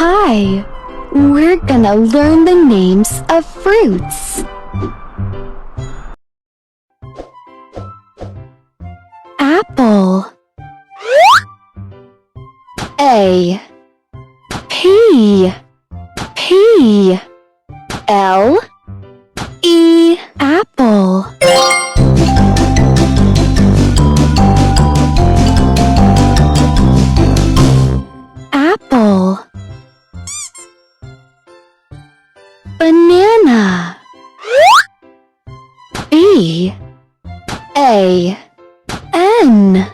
Hi! We're gonna learn the names of fruits. Apple. A. P. P. L. E. Apple. Apple. Banana. B. A. N.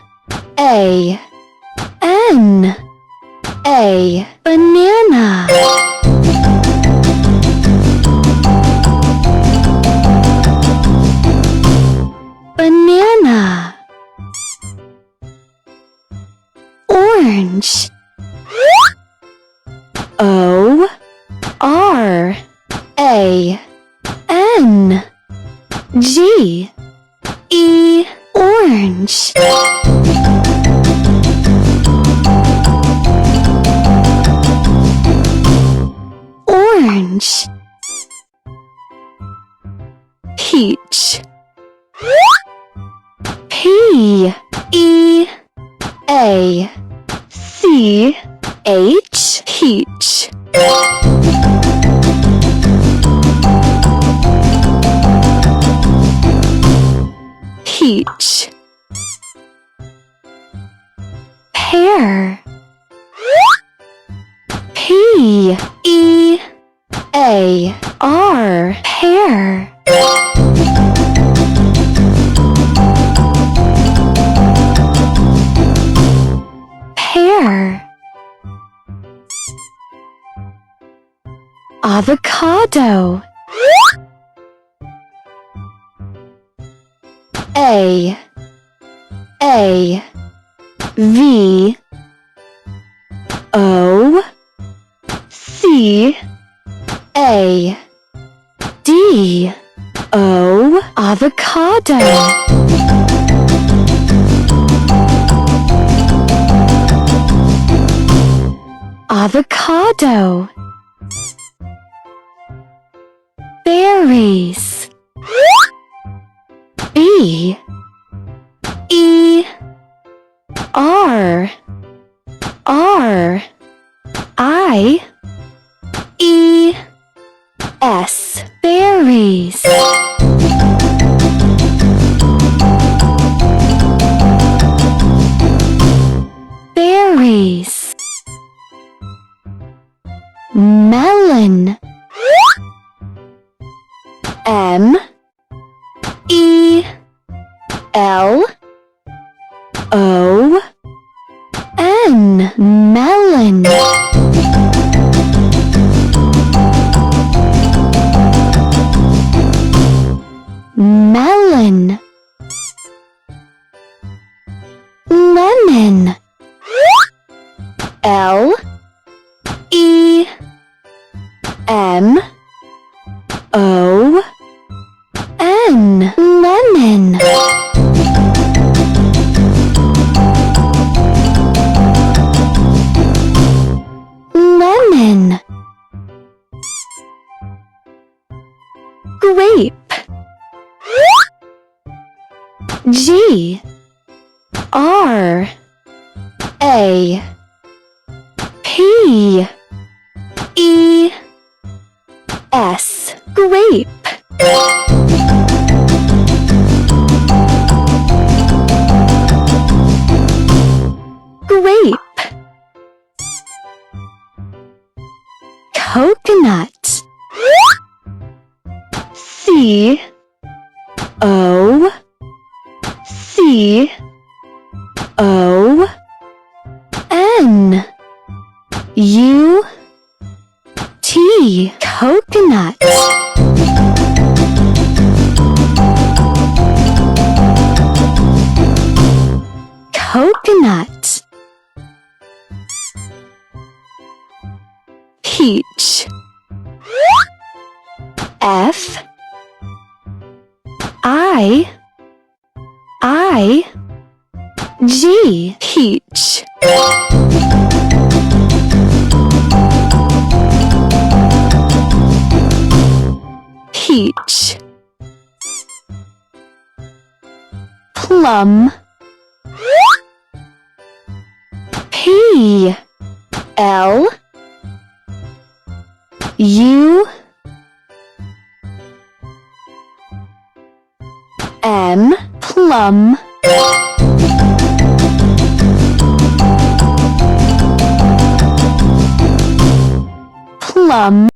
A. N. A. Banana. Banana. Orange. O. R. A. N. G. E. Orange. Orange. Peach. P. E. A. C. H. Peach. Peach. Pear. P. E. A. R. Pear. Pear. Avocado. A. A. V. O. C. A. D. O. Avocado. Avocado. Berries. B. E. R. R. I. E. S. Berries. Berries. Melon. M. E. L. O. N. Melon. Melon. Lemon. L. E. M. O. N. Lemon. Lemon. Grape. G. R. A. P. E. S. Grape. Grape. Coconut. C. O. C. O. N. U. T. Coconut. Coconut. Peach. F. I. G. Peach. H. Plum. P. L. U. M. Plum. Plum.